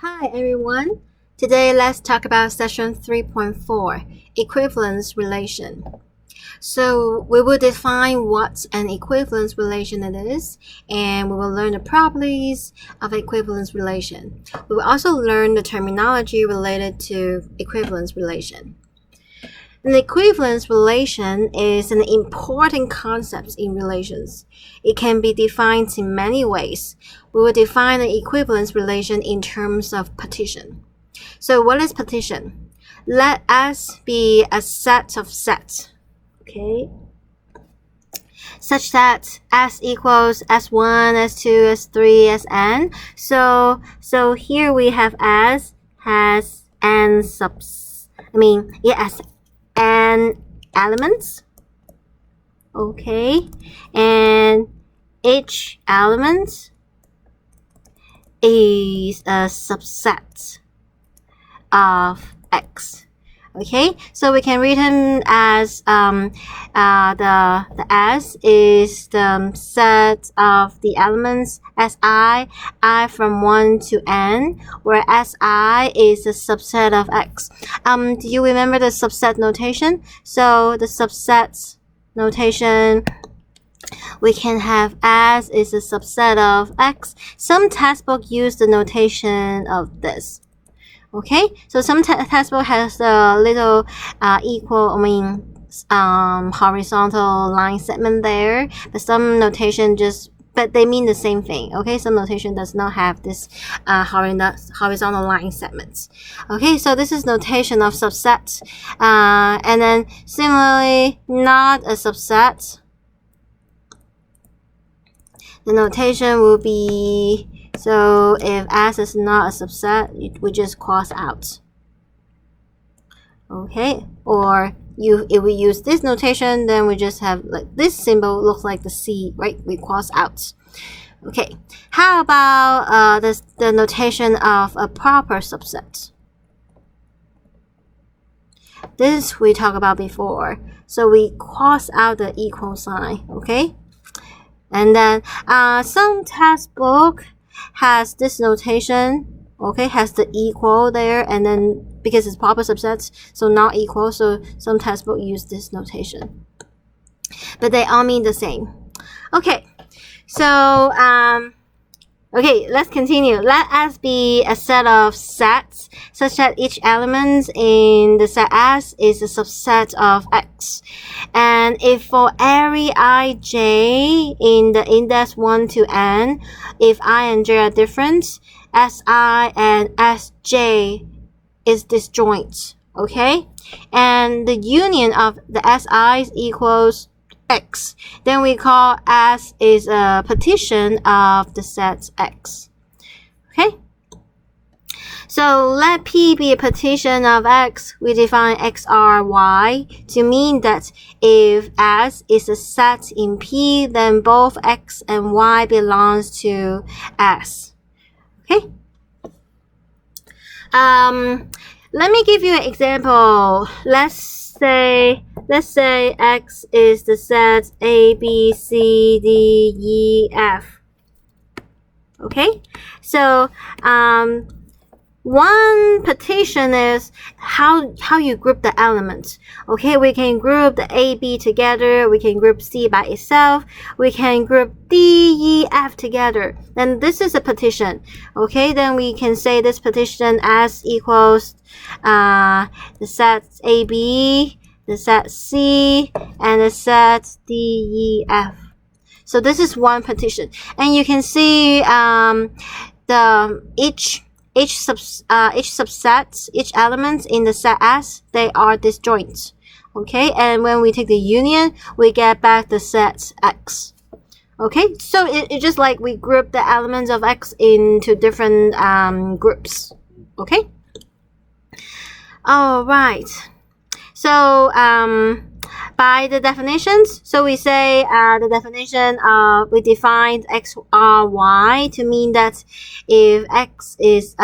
Hi everyone. Today let's talk about section 3.4, equivalence relation. So we will define what an equivalence relation it is, and we will learn the properties of equivalence relation. We will also learn the terminology related to equivalence relation. An equivalence relation is an important concept in relations. It can be defined in many ways. We will define an equivalence relation in terms of partition. So what is partition? Let S be a set of sets, okay? Such that S equals S1, S2, S3, Sn. So here we have S has n elements, okay, and each element is a subset of X. Okay, so we can read him as the S is the set of the elements Si, I from 1 to n, where Si is a subset of X. Do you remember the subset notation? So the subset notation, we can have S is a subset of X. Some textbook use the notation of this. Okay, so some textbook has a little horizontal line segment there, but some notation but they mean the same thing. Okay, some notation does not have this horizontal line segments. Okay, so this is notation of subset, and then similarly, not a subset. The notation will be, so if S is not a subset, we just cross out. Okay, or if we use this notation, then we just have like this symbol looks like the C, right? We cross out. Okay, how about the notation of a proper subset? This we talked about before. So we cross out the equal sign, okay? And then some textbook has this notation, okay, has the equal there, and then because it's proper subsets, so not equal, so some textbook use this notation. But they all mean the same. Okay, so okay, let's continue. Let S be a set of sets such that each element in the set S is a subset of X. And if for every ij in the index 1 to n, if I and j are different, Si and Sj is disjoint, okay? And the union of the Si's equals X. Then we call S is a partition of the set X. Okay? So let P be a partition of X. We define XRY to mean that if S is a set in P, then both X and Y belongs to S. Okay? Let me give you an example. Let's say X is the set A, B, C, D, E, F. Okay? So, one partition is how you group the elements. Okay, we can group the A, B together. We can group C by itself. We can group D, E, F together. Then this is a partition. Okay, then we can say this partition S equals the set A, B, the set C, and the set D, E, F. So this is one partition, and you can see each subset, each element in the set S, they are disjoint. Okay, and when we take the union, we get back the set X. Okay, so it's just like we group the elements of X into different groups. Okay. All right. So by the definitions, so we say the definition we defined XRY to mean that if S is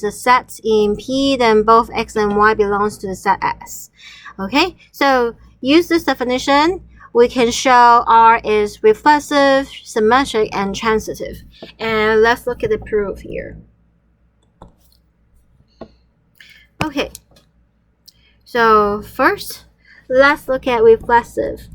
a set in P, then both X and Y belongs to the set S. Okay, so use this definition. We can show R is reflexive, symmetric, and transitive. And let's look at the proof here. Okay, so first, let's look at reflexive.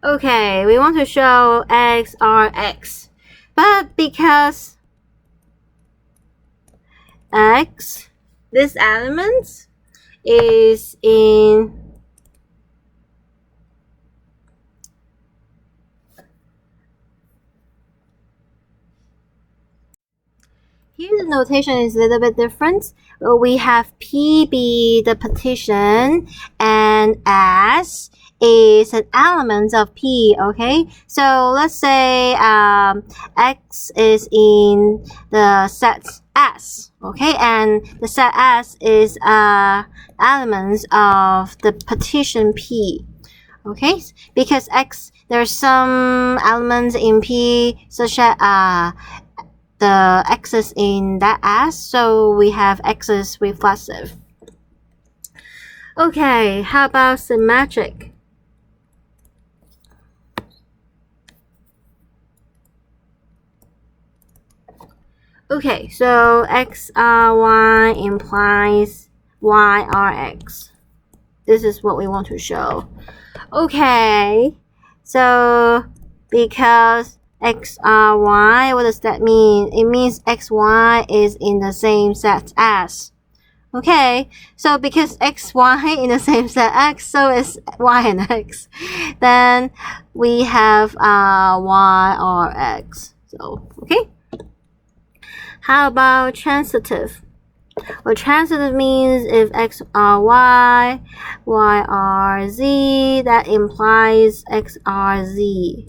Okay, we want to show X are X, but because X, this element is in here the notation is a little bit different. We have P be the partition and S is an element of P, okay? So let's say X is in the set S, okay? And the set S is elements of the partition P, okay? Because X, there's some elements in P such as the x's in that S, so we have x's reflexive. Okay, how about symmetric? Okay, so XRY implies YRX. This is what we want to show. Okay, so because XRY, what does that mean? It means XY is in the same set as. Okay, so because XY in the same set X, so is Y and X. Then we have Y or X. So, okay. How about transitive? Well, transitive means if X are Y, Y are Z, that implies X are Z.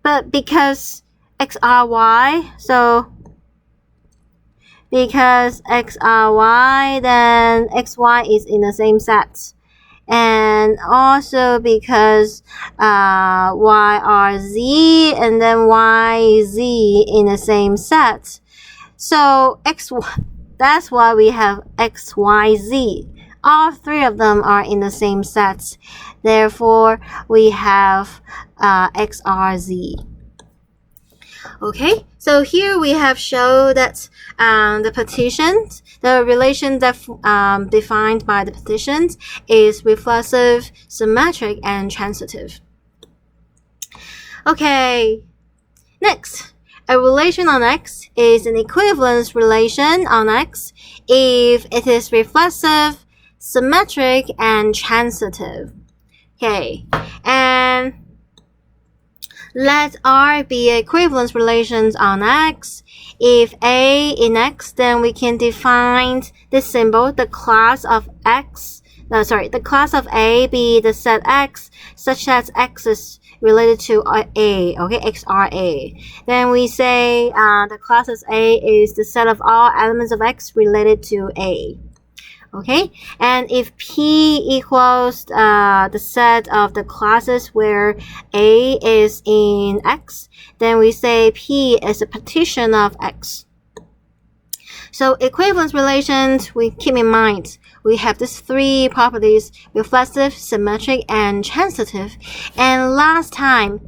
But because X are Y, so because X are Y, then XY is in the same set. And also because Y are Z and then YZ in the same set. So XY, that's why we have XYZ. All three of them are in the same sets. Therefore, we have XRZ. Okay, so here we have shown that the partitions, the relation that defined by the partitions is reflexive, symmetric, and transitive. Okay, next, a relation on X is an equivalence relation on X if it is reflexive, symmetric, and transitive. Okay, and let R be equivalence relations on X. If A in X, then we can define this symbol, the class of X. The class of A be the set X, such that X is related to A, okay, XRA. Then we say the class of A is the set of all elements of X related to A. Okay, and if P equals the set of the classes where A is in X, then we say P is a partition of X. So equivalence relations, we keep in mind, we have these three properties, reflexive, symmetric, and transitive. And last time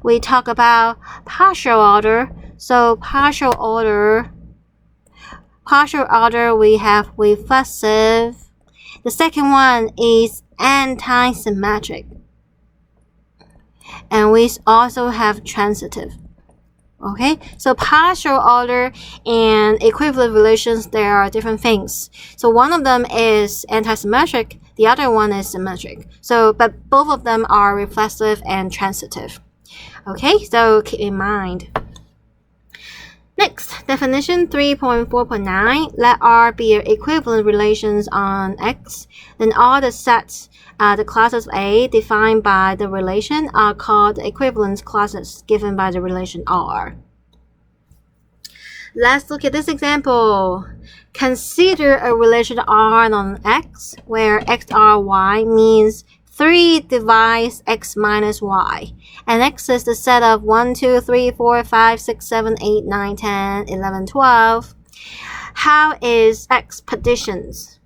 we talked about partial order. So partial order, we have reflexive. The second one is anti-symmetric. And we also have transitive. Okay, so partial order and equivalent relations, there are different things. So one of them is anti-symmetric, the other one is symmetric. So, but both of them are reflexive and transitive. Okay, so keep in mind. Next, definition 3.4.9, let R be equivalent relations on X. Then all the sets, the classes A defined by the relation are called equivalence classes given by the relation R. Let's look at this example. Consider a relation R on X where XRY means 3 divides X minus Y. And X is the set of 1, 2, 3, 4, 5, 6, 7, 8, 9, 10, 11, 12. How is X partitions?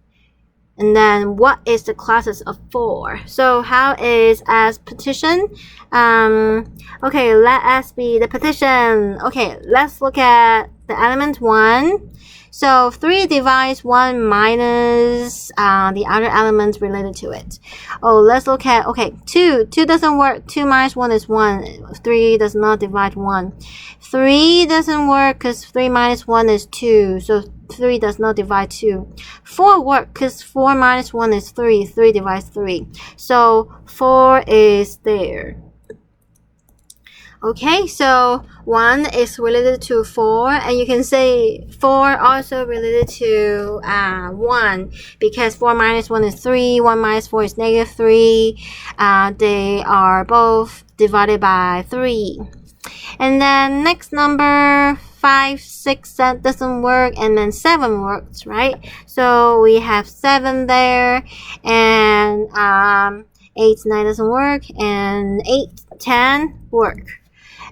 And then what is the classes of 4? So how is S partition? Okay, let S be the partition. Okay, let's look at the element 1. So 3 divides 1 minus the other elements related to it. Oh, let's look at, okay, 2. 2 doesn't work. 2 minus 1 is 1. 3 does not divide 1. 3 doesn't work because 3 minus 1 is 2. So 3 does not divide 2. 4 works because 4 minus 1 is 3. 3 divides 3. So 4 is there. Okay, so 1 is related to 4, and you can say 4 also related to 1, because 4 minus 1 is 3, 1 minus 4 is negative 3. They are both divided by 3. And then next number, 5, 6, that doesn't work, and then 7 works, right? So we have 7 there, and 8, 9 doesn't work, and 8, 10 work.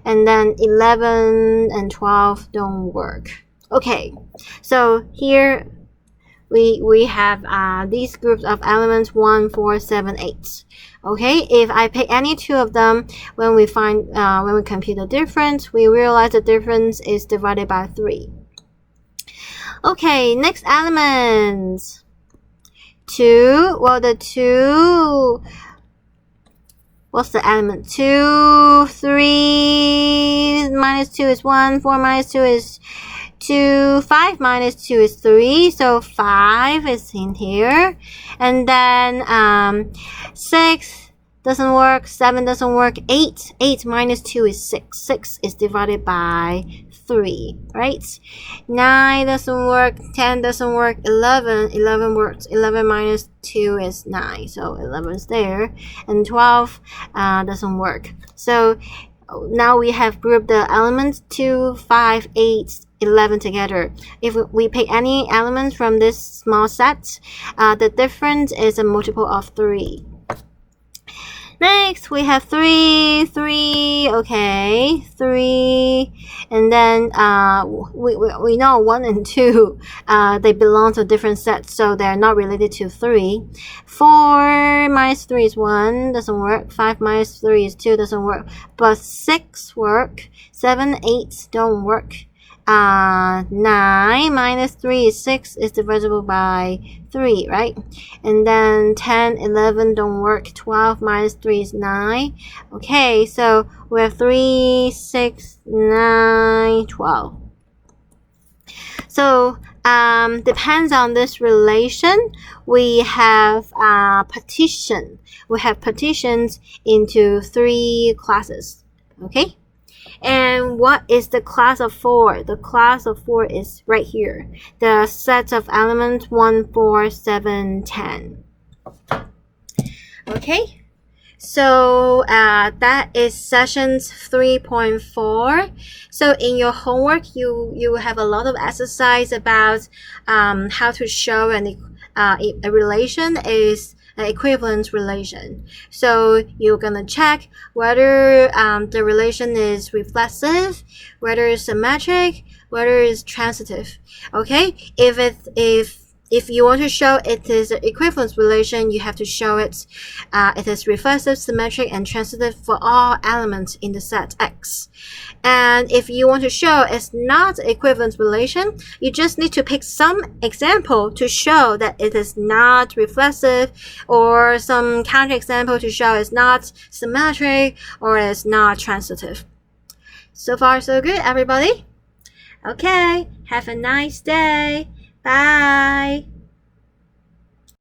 And then 11 and 12 don't work. Okay, so here we have these groups of elements 1, 4, 7, 8. Okay, if I pick any two of them, when we compute the difference, we realize the difference is divided by 3. Okay, next element 2. Well, the 2. What's the element? 2, 3 minus 2 is 1, 4 minus 2 is 2, 5 minus 2 is 3, so 5 is in here. And then 6 doesn't work, 7 doesn't work, 8 minus 2 is 6. 6 is divided by 3, right? 9 doesn't work, 10 doesn't work, 11 works. 11 minus 2 is 9, so 11 is there. And 12 doesn't work. So now we have grouped the elements 2, 5, 8, 11 together. If we pick any elements from this small set, the difference is a multiple of 3. Next, we have 3, okay, 3, and then we know 1 and 2, they belong to different sets, so they're not related to 3. 4 minus 3 is 1, doesn't work. 5 minus 3 is 2, doesn't work. But 6 work. 7, 8 don't work. 9 minus 3 is 6, is divisible by 3, right? And then 10, 11 don't work. 12 minus 3 is 9. Okay, so we have 3, 6, 9, 12. So depends on this relation, we have partition. We have partitions into 3 classes. Okay? And what is the class of 4? The class of 4 is right here. The set of elements 1, 4, 7, 10. Okay, so that is sessions 3.4. So in your homework, you have a lot of exercise about how to show a relation is an equivalence relation. So you're gonna check whether the relation is reflexive, whether it's symmetric, whether it's transitive. Okay, if you want to show it is an equivalence relation, you have to show it is reflexive, symmetric, and transitive for all elements in the set X. And if you want to show it's not an equivalence relation, you just need to pick some example to show that it is not reflexive, or some counterexample to show it's not symmetric or it's not transitive. So far, so good, everybody? Okay, have a nice day. Bye.